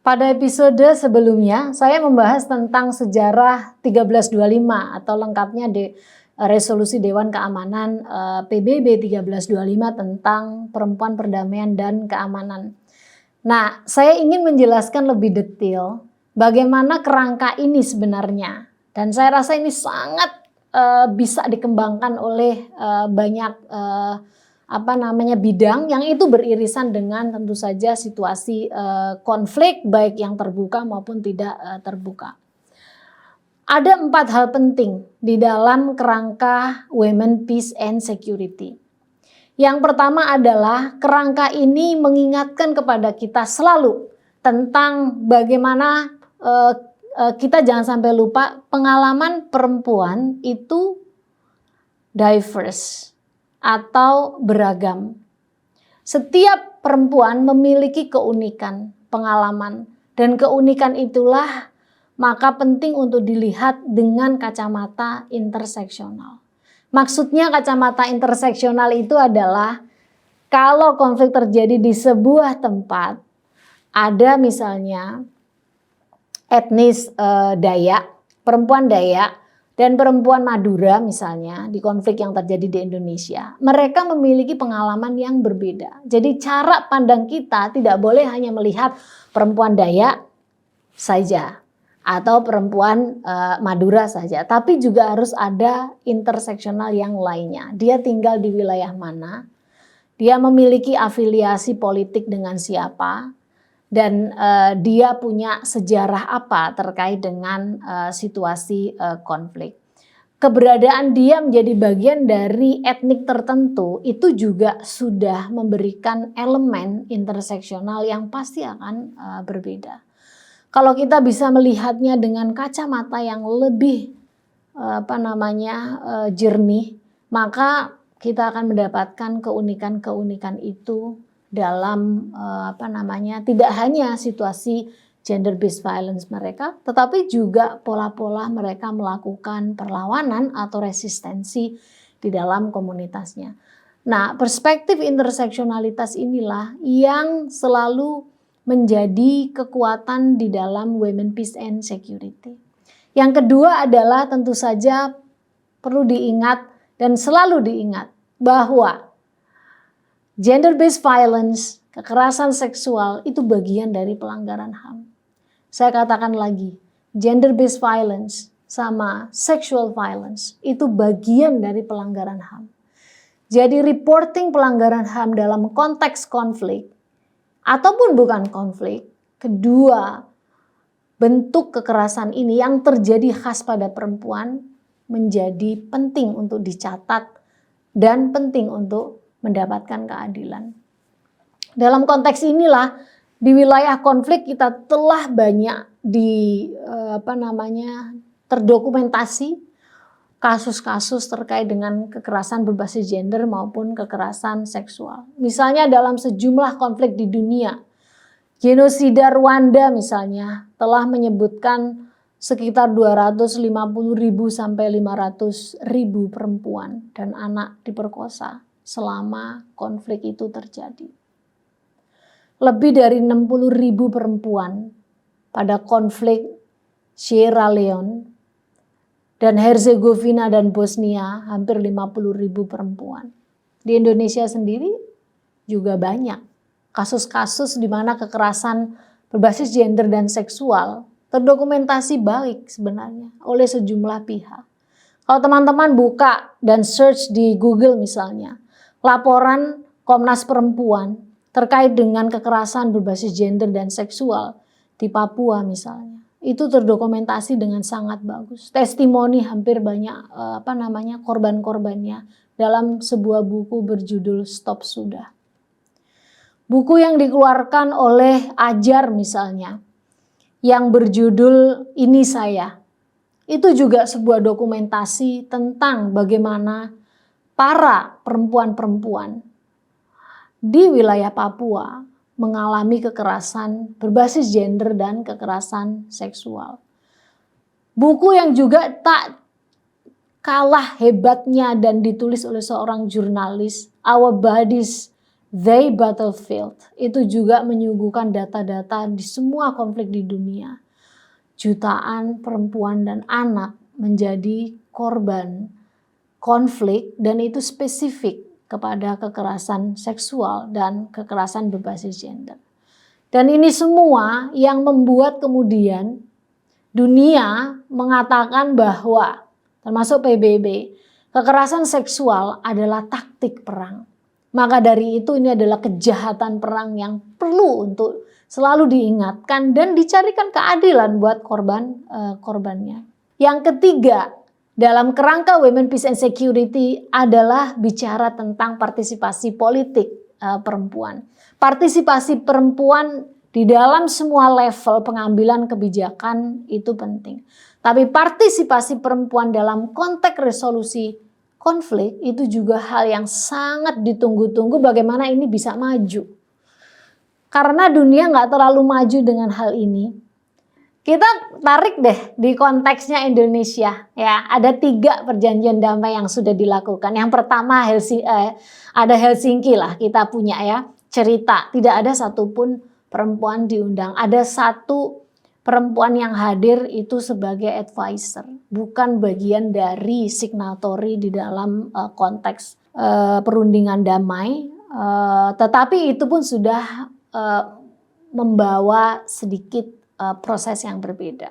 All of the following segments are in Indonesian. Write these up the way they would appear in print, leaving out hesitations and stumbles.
Pada episode sebelumnya, saya membahas tentang sejarah 1325 atau lengkapnya Resolusi Dewan Keamanan PBB 1325 tentang perempuan, perdamaian, dan keamanan. Nah, saya ingin menjelaskan lebih detail bagaimana kerangka ini sebenarnya. Dan saya rasa ini sangat bisa dikembangkan oleh banyak bidang yang itu beririsan dengan tentu saja situasi konflik baik yang terbuka maupun tidak terbuka. Ada 4 hal penting di dalam kerangka Women, Peace and Security. Yang pertama adalah kerangka ini mengingatkan kepada kita selalu tentang bagaimana kita jangan sampai lupa pengalaman perempuan itu diverse atau beragam. Setiap perempuan memiliki keunikan, pengalaman, dan keunikan itulah maka penting untuk dilihat dengan kacamata interseksional. Maksudnya kacamata interseksional itu adalah kalau konflik terjadi di sebuah tempat, ada misalnya etnis Dayak, perempuan Dayak, dan perempuan Madura misalnya di konflik yang terjadi di Indonesia. Mereka memiliki pengalaman yang berbeda. Jadi cara pandang kita tidak boleh hanya melihat perempuan Dayak saja atau perempuan Madura saja, tapi juga harus ada interseksional yang lainnya. Dia tinggal di wilayah mana, dia memiliki afiliasi politik dengan siapa, dan dia punya sejarah apa terkait dengan situasi konflik. Keberadaan dia menjadi bagian dari etnik tertentu itu juga sudah memberikan elemen interseksional yang pasti akan berbeda. Kalau kita bisa melihatnya dengan kacamata yang lebih jernih, maka kita akan mendapatkan keunikan-keunikan itu dalam tidak hanya situasi gender based violence mereka, tetapi juga pola-pola mereka melakukan perlawanan atau resistensi di dalam komunitasnya. Nah, perspektif interseksionalitas inilah yang selalu menjadi kekuatan di dalam Women, Peace and Security. Yang kedua adalah tentu saja perlu diingat dan selalu diingat bahwa gender based violence, kekerasan seksual itu bagian dari pelanggaran HAM. Saya katakan lagi, gender based violence sama sexual violence itu bagian dari pelanggaran HAM. Jadi reporting pelanggaran HAM dalam konteks konflik ataupun bukan konflik, kedua bentuk kekerasan ini yang terjadi khas pada perempuan menjadi penting untuk dicatat dan penting untuk mendapatkan keadilan. Dalam konteks inilah di wilayah konflik kita telah banyak terdokumentasi kasus-kasus terkait dengan kekerasan berbasis gender maupun kekerasan seksual. Misalnya dalam sejumlah konflik di dunia, genosida Rwanda misalnya telah menyebutkan sekitar 250.000 sampai 500.000 perempuan dan anak diperkosa selama konflik itu terjadi. Lebih dari 60.000 perempuan pada konflik Sierra Leone dan Herzegovina dan Bosnia, hampir 50.000 perempuan. Di Indonesia sendiri juga banyak kasus-kasus di mana kekerasan berbasis gender dan seksual terdokumentasi baik sebenarnya oleh sejumlah pihak. Kalau teman-teman buka dan search di Google misalnya, laporan Komnas Perempuan terkait dengan kekerasan berbasis gender dan seksual di Papua misalnya, itu terdokumentasi dengan sangat bagus. Testimoni hampir banyak korban-korbannya dalam sebuah buku berjudul Stop Sudah. Buku yang dikeluarkan oleh Ajar misalnya, yang berjudul Ini Saya, itu juga sebuah dokumentasi tentang bagaimana para perempuan-perempuan di wilayah Papua mengalami kekerasan berbasis gender dan kekerasan seksual. Buku yang juga tak kalah hebatnya dan ditulis oleh seorang jurnalis, Our Bodies They Battlefield itu juga menyuguhkan data-data di semua konflik di dunia. Jutaan perempuan dan anak menjadi korban konflik dan itu spesifik kepada kekerasan seksual dan kekerasan berbasis gender. Dan ini semua yang membuat kemudian dunia mengatakan bahwa, termasuk PBB, kekerasan seksual adalah taktik perang. Maka dari itu ini adalah kejahatan perang yang perlu untuk selalu diingatkan dan dicarikan keadilan buat korbannya. Yang ketiga, dalam kerangka Women, Peace and Security adalah bicara tentang partisipasi politik perempuan. Partisipasi perempuan di dalam semua level pengambilan kebijakan itu penting. Tapi partisipasi perempuan dalam konteks resolusi konflik itu juga hal yang sangat ditunggu-tunggu bagaimana ini bisa maju. Karena dunia nggak terlalu maju dengan hal ini. Kita tarik deh di konteksnya Indonesia. Ya, ada 3 perjanjian damai yang sudah dilakukan. Yang pertama ada Helsinki lah kita punya ya cerita. Tidak ada satupun perempuan diundang. Ada 1 perempuan yang hadir itu sebagai advisor, bukan bagian dari signatory di dalam konteks perundingan damai. Tetapi itu pun sudah membawa sedikit proses yang berbeda.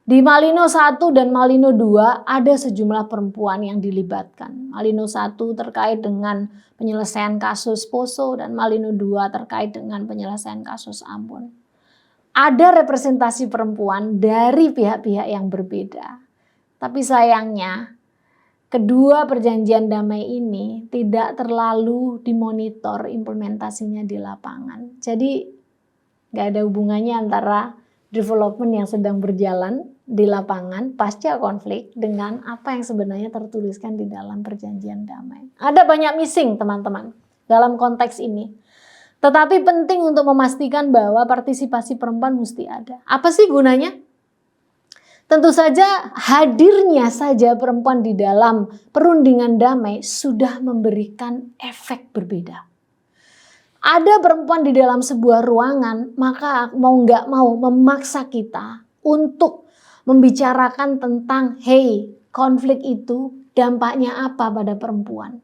Di Malino 1 dan Malino 2 ada sejumlah perempuan yang dilibatkan. Malino 1 terkait dengan penyelesaian kasus Poso dan Malino 2 terkait dengan penyelesaian kasus Ambon. Ada representasi perempuan dari pihak-pihak yang berbeda. Tapi sayangnya kedua perjanjian damai ini tidak terlalu dimonitor implementasinya di lapangan. Jadi nggak ada hubungannya antara development yang sedang berjalan di lapangan pasca konflik dengan apa yang sebenarnya tertuliskan di dalam perjanjian damai. Ada banyak missing teman-teman dalam konteks ini. Tetapi penting untuk memastikan bahwa partisipasi perempuan mesti ada. Apa sih gunanya? Tentu saja hadirnya saja perempuan di dalam perundingan damai sudah memberikan efek berbeda. Ada perempuan di dalam sebuah ruangan, maka mau nggak mau memaksa kita untuk membicarakan tentang, hey, konflik itu dampaknya apa pada perempuan.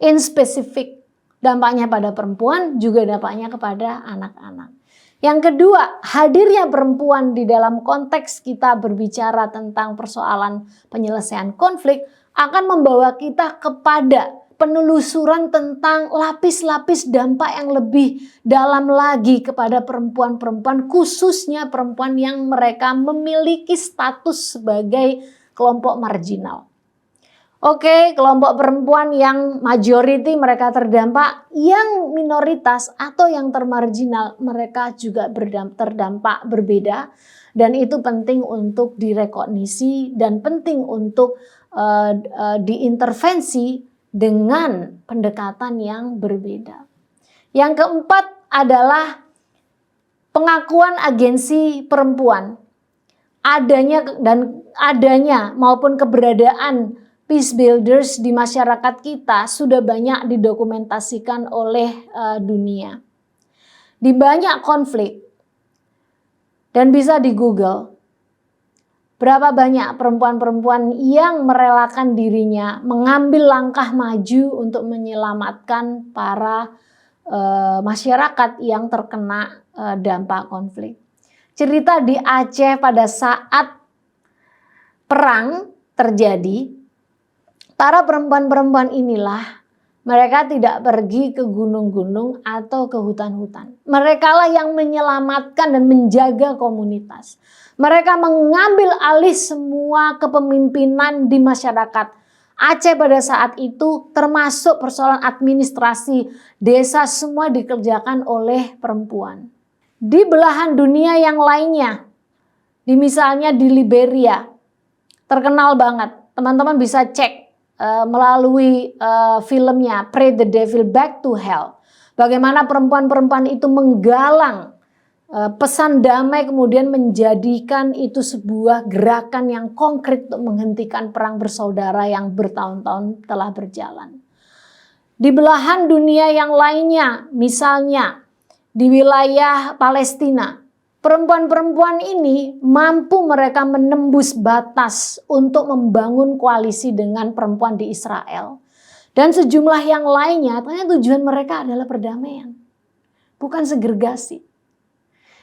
In specific, dampaknya pada perempuan juga dampaknya kepada anak-anak. Yang kedua, hadirnya perempuan di dalam konteks kita berbicara tentang persoalan penyelesaian konflik akan membawa kita kepada penelusuran tentang lapis-lapis dampak yang lebih dalam lagi kepada perempuan-perempuan, khususnya perempuan yang mereka memiliki status sebagai kelompok marginal. Oke, kelompok perempuan yang majority mereka terdampak, yang minoritas atau yang termarginal mereka juga terdampak berbeda, dan itu penting untuk direkognisi dan penting untuk diintervensi dengan pendekatan yang berbeda. Yang keempat adalah pengakuan agensi perempuan, adanya maupun keberadaan peace builders di masyarakat kita sudah banyak didokumentasikan oleh dunia. Di banyak konflik, dan bisa di Google, berapa banyak perempuan-perempuan yang merelakan dirinya mengambil langkah maju untuk menyelamatkan para masyarakat yang terkena dampak konflik. Cerita di Aceh pada saat perang terjadi, para perempuan-perempuan inilah, mereka tidak pergi ke gunung-gunung atau ke hutan-hutan. Merekalah yang menyelamatkan dan menjaga komunitas. Mereka mengambil alih semua kepemimpinan di masyarakat Aceh pada saat itu, termasuk persoalan administrasi desa, semua dikerjakan oleh perempuan. Di belahan dunia yang lainnya, misalnya di Liberia, terkenal banget. Teman-teman bisa cek melalui filmnya Pray the Devil Back to Hell. Bagaimana perempuan-perempuan itu menggalang pesan damai, kemudian menjadikan itu sebuah gerakan yang konkret untuk menghentikan perang bersaudara yang bertahun-tahun telah berjalan. Di belahan dunia yang lainnya, misalnya di wilayah Palestina, perempuan-perempuan ini mampu mereka menembus batas untuk membangun koalisi dengan perempuan di Israel. Dan sejumlah yang lainnya, ternyata tujuan mereka adalah perdamaian, bukan segregasi.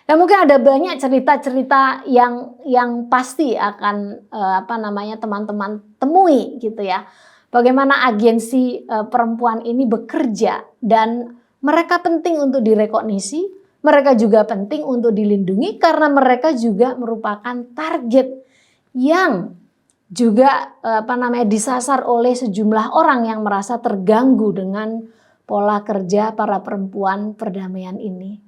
Dan mungkin ada banyak cerita-cerita yang pasti akan teman-teman temui gitu ya. Bagaimana agensi perempuan ini bekerja dan mereka penting untuk direkognisi, mereka juga penting untuk dilindungi karena mereka juga merupakan target yang juga disasar oleh sejumlah orang yang merasa terganggu dengan pola kerja para perempuan perdamaian ini.